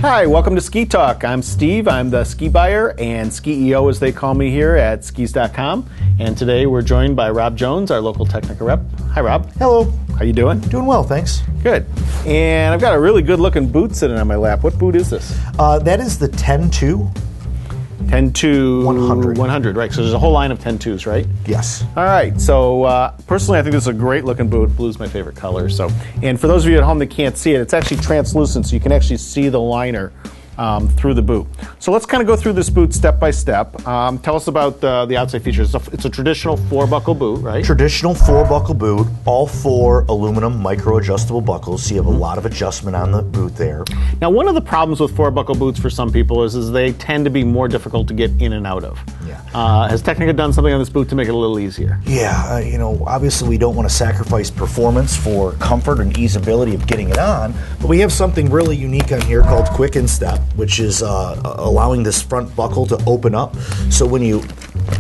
Hi, welcome to Ski Talk. I'm Steve. I'm the ski buyer and ski EO as they call me here at skis.com. And today we're joined by Rob Jones, our local Tecnica rep. Hi, Rob. Hello. How you doing? Doing well, thanks. Good. And I've got a really good looking boot sitting on my lap. What boot is this? That is the 10.2. 10.2 100. 100, right? So there's a whole line of 10.2s, right? Yes. All right. So personally, I think this is a great looking boot. Blue's my favorite color. So, and for those of you at home that can't see it, it's actually translucent, so you can actually see the liner through the boot. So let's kind of go through this boot step by step. Tell us about the outside features. It's a traditional 4-buckle boot, right? Traditional 4-buckle boot, all 4 aluminum micro-adjustable buckles, so you have a lot of adjustment on the boot there. Now, one of the problems with 4-buckle boots for some people is they tend to be more difficult to get in and out of. Yeah. Has Tecnica done something on this boot to make it a little easier? Yeah, obviously we don't want to sacrifice performance for comfort and easeability of getting it on, but we have something really unique on here called Quick Instep, which is allowing this front buckle to open up. So when you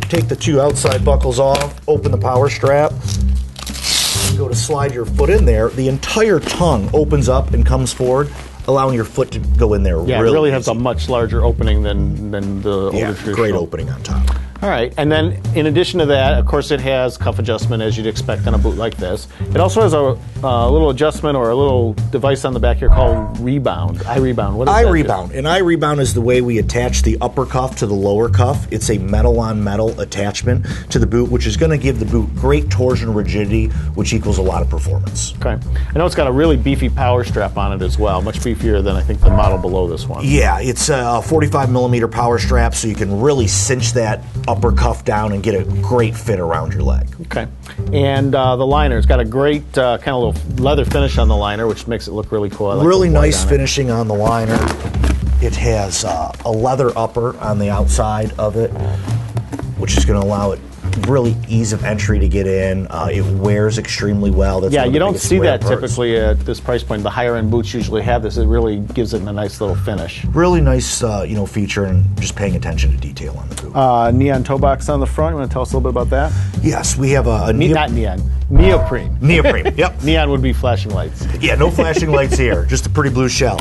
take the 2 outside buckles off, open the power strap, and go to slide your foot in there, the entire tongue opens up and comes forward, allowing your foot to go in there. Yeah, it really has a much larger opening than the older traditional. Great opening on top. All right, and then in addition to that, of course, it has cuff adjustment as you'd expect on a boot like this. It also has a little adjustment or a little device on the back here called Rebound. i-Rebound. What is that? i-Rebound. And i-Rebound is the way we attach the upper cuff to the lower cuff. It's a metal-on-metal attachment to the boot, which is going to give the boot great torsion rigidity, which equals a lot of performance. Okay. I know it's got a really beefy power strap on it as well, much beefier than I think the model below this one. Yeah, it's a 45-millimeter power strap, so you can really cinch that upper cuff down and get a great fit around your leg. Okay. And the liner, it's got a great kind of little leather finish on the liner, which makes it look really cool. I like really the white nice on finishing on the liner. It has a leather upper on the outside of it, which is going to allow it really ease of entry to get in. It wears extremely well. That's yeah, you don't see that parts. typically at this price point. The higher end boots usually have this. It really gives it a nice little finish. Really nice, feature, and just paying attention to detail on the boot. Neon toe box on the front. You want to tell us a little bit about that? Yes, we have a not neon. Neoprene. Neoprene, yep. Neon would be flashing lights. Yeah, no flashing lights here, just a pretty blue shell.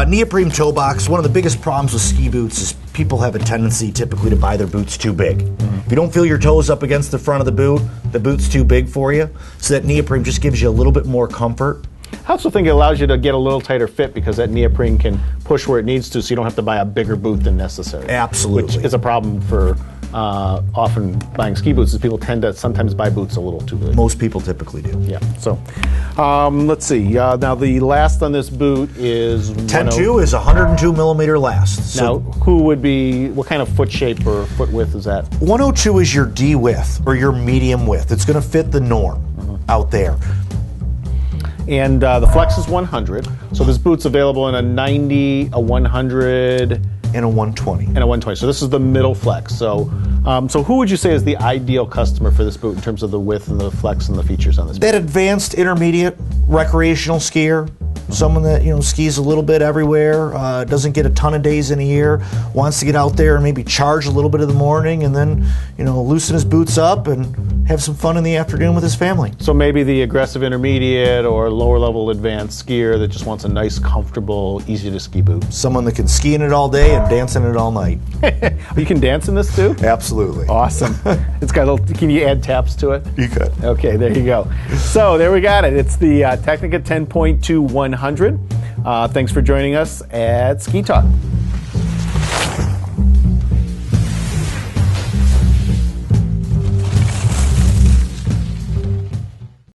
Neoprene toe box, one of the biggest problems with ski boots is people have a tendency typically to buy their boots too big. If you don't feel your toes up against the front of the boot's too big for you. So that neoprene just gives you a little bit more comfort. I also think it allows you to get a little tighter fit because that neoprene can push where it needs to, so you don't have to buy a bigger boot than necessary. Absolutely. Which is a problem for often buying ski boots, is people tend to sometimes buy boots a little too big. Most people typically do. Yeah. So let's see. Now the last on this boot is 10.2 is 102 millimeter last. So now, what kind of foot shape or foot width is that? 102 is your D width or your medium width. It's going to fit the norm out there. And the flex is 100. So this boot's available in a 90, a 100, and a 120. And a 120. So this is the middle flex. So so who would you say is the ideal customer for this boot in terms of the width and the flex and the features on this boot? That advanced intermediate recreational skier, someone that skis a little bit everywhere, doesn't get a ton of days in a year, wants to get out there and maybe charge a little bit in the morning and then loosen his boots up and have some fun in the afternoon with his family. So maybe the aggressive intermediate or lower level advanced skier that just wants a nice, comfortable, easy to ski boot. Someone that can ski in it all day and dance in it all night. You can dance in this too? Absolutely. Awesome. It's got a little, can you add taps to it? You could. Okay, there you go. So there we got it. It's the Tecnica 10.2 100. Thanks for joining us at Ski Talk.